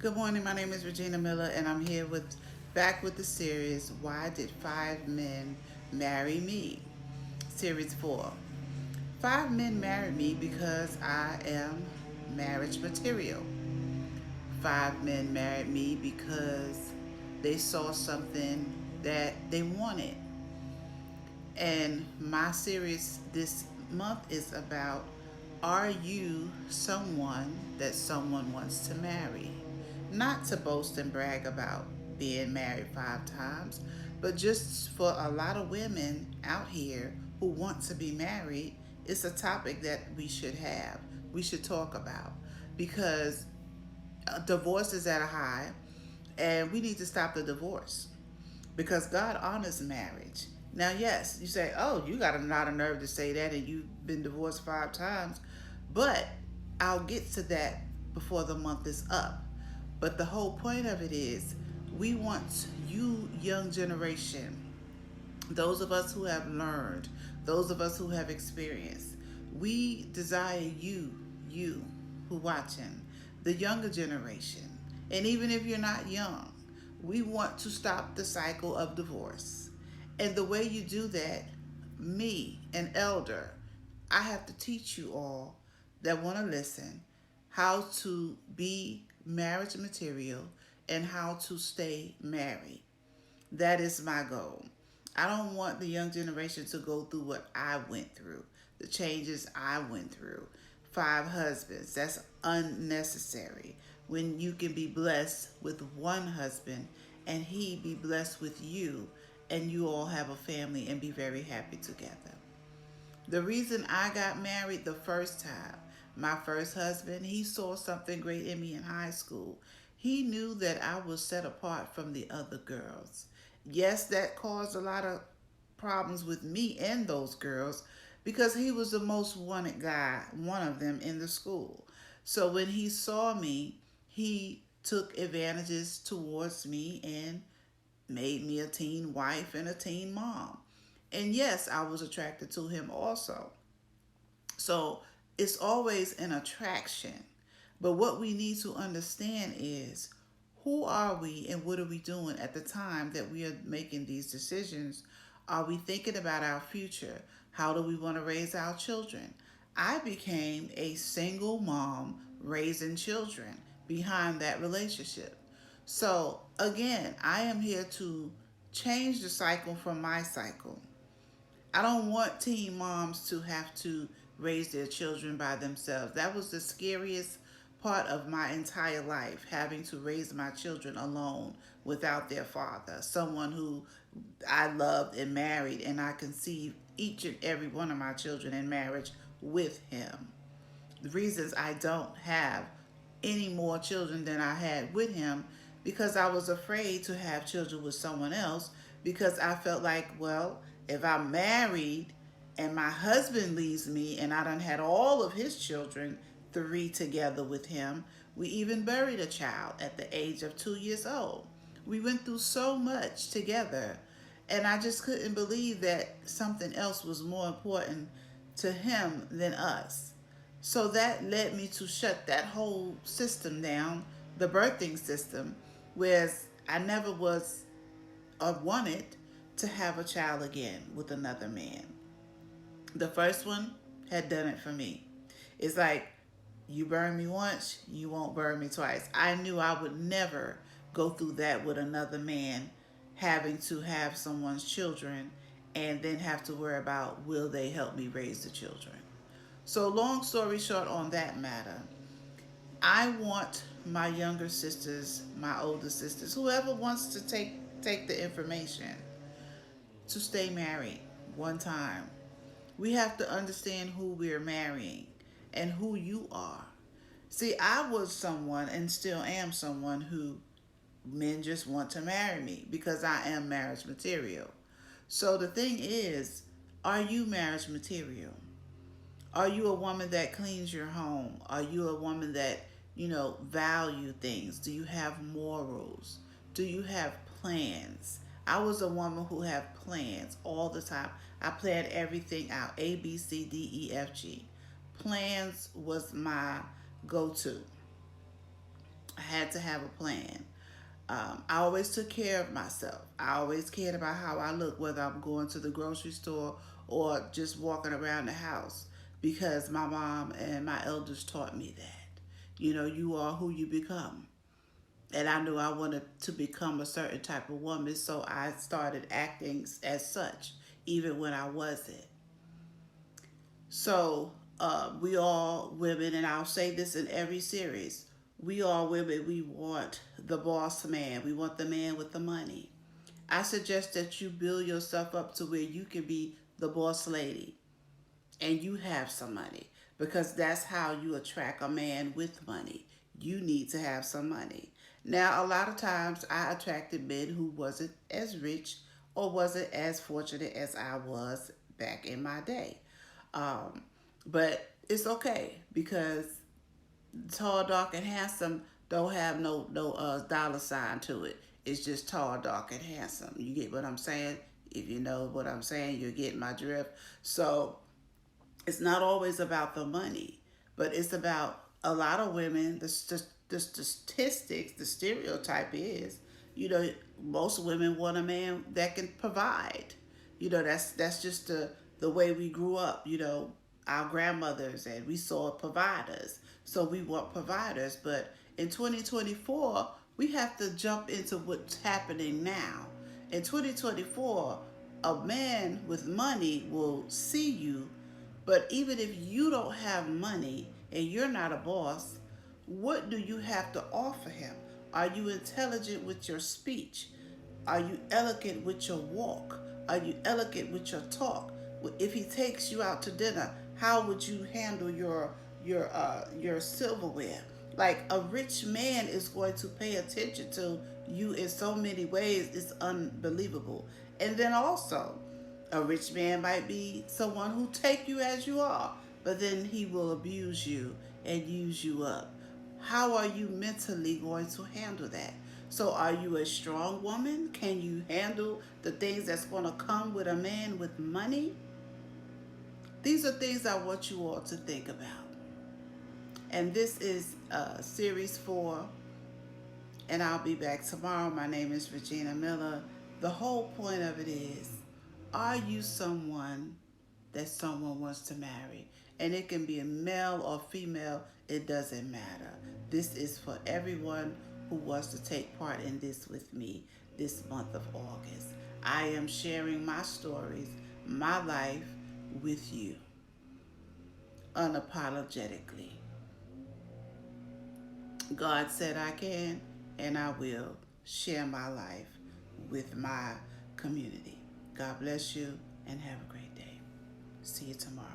Good morning. My name is Regina Miller, and I'm here with back with the series "Why Did Five Men Marry Me?" Series 4. Five men married me because I am marriage material. Five men married me because they saw something that they wanted. And my series this month is about, are you someone that someone wants to marry? Not to boast and brag about being married 5 times, but just for a lot of women out here who want to be married, it's a topic that we should talk about, because divorce is at a high, and we need to stop the divorce because God honors marriage. Now, yes, you say, "Oh, you got a lot of nerve to say that, and you've been divorced 5 times," but I'll get to that before the month is up. But the whole point of it is, we want you, young generation, those of us who have learned, those of us who have experienced, we desire you who watching, the younger generation, and even if you're not young, we want to stop the cycle of divorce. And the way you do that, me, an elder, I have to teach you all that want to listen how to be marriage material and how to stay married. That is my goal. I don't want the young generation to go through what I went through, the changes I went through. 5 husbands, that's unnecessary. When you can be blessed with one husband and he be blessed with you, and you all have a family and be very happy together. The reason I got married the first time, my first husband, he saw something great in me in high school. He knew that I was set apart from the other girls. Yes, that caused a lot of problems with me and those girls because he was the most wanted guy, one of them in the school. So when he saw me, he took advantages towards me and made me a teen wife and a teen mom. And yes, I was attracted to him also. So it's always an attraction. But what we need to understand is, who are we and what are we doing at the time that we are making these decisions? Are we thinking about our future? How do we want to raise our children? I became a single mom raising children behind that relationship. So, again, I am here to change the cycle from my cycle. I don't want teen moms to have to raise their children by themselves. That was the scariest part of my entire life, having to raise my children alone without their father, someone who I loved and married, and I conceived each and every one of my children in marriage with him. The reasons I don't have any more children than I had with him, because I was afraid to have children with someone else, because I felt like, well, if I'm married and my husband leaves me and I done had all of his children, 3 together with him, we even buried a child at the age of 2 years old. We went through so much together, and I just couldn't believe that something else was more important to him than us. So that led me to shut that whole system down, the birthing system, whereas I never was or wanted to have a child again with another man. The first one had done it for me. It's like, you burn me once, you won't burn me twice. I knew I would never go through that with another man, having to have someone's children and then have to worry about, will they help me raise the children. So, long story short, on that matter, I want my younger sisters, my older sisters, whoever wants to take the information, to stay married one time. We have to understand who we're marrying and who you are. See, I was someone and still am someone who men just want to marry me because I am marriage material. So the thing is, are you marriage material? Are you a woman that cleans your home? Are you a woman that, value things? Do you have morals? Do you have plans? I was a woman who had plans all the time. I planned everything out. A, B, C, D, E, F, G. Plans was my go to. I had to have a plan. I always took care of myself. I always cared about how I look, whether I'm going to the grocery store or just walking around the house, because my mom and my elders taught me that. You know, you are who you become. And I knew I wanted to become a certain type of woman, so I started acting as such, even when I wasn't. So, we all women, and I'll say this in every series, we all women, we want the boss man. We want the man with the money. I suggest that you build yourself up to where you can be the boss lady and you have some money, because that's how you attract a man with money. You need to have some money. Now, a lot of times I attracted men who wasn't as rich or wasn't as fortunate as I was back in my day. Um, but it's okay, because tall, dark, and handsome don't have no dollar sign to it. It's just tall, dark, and handsome. You get what I'm saying? If you know what I'm saying, you're getting my drift. So it's not always about the money, but it's about a lot of women. The statistics, the stereotype is, you know, most women want a man that can provide. You know, that's just the way we grew up. You know, our grandmothers, and we saw providers, so we want providers. But in 2024, we have to jump into what's happening now. In 2024, a man with money will see you, but even if you don't have money and you're not a boss, what do you have to offer him? Are you intelligent with your speech? Are you elegant with your walk? Are you elegant with your talk? If he takes you out to dinner, how would you handle your silverware? Like, a rich man is going to pay attention to you in so many ways. It's unbelievable. And then also, a rich man might be someone who take you as you are, but then he will abuse you and use you up. How are you mentally going to handle that? So, are you a strong woman? Can you handle the things that's going to come with a man with money? These are things I want you all to think about. And this is series 4, and I'll be back tomorrow. My name is Regina Miller. The whole point of it is, are you someone that someone wants to marry? And it can be a male or female, it doesn't matter. This is for everyone who wants to take part in this with me this month of August. I am sharing my stories, my life with you unapologetically. God said I can, and I will share my life with my community. God bless you, and have a great day. See you tomorrow.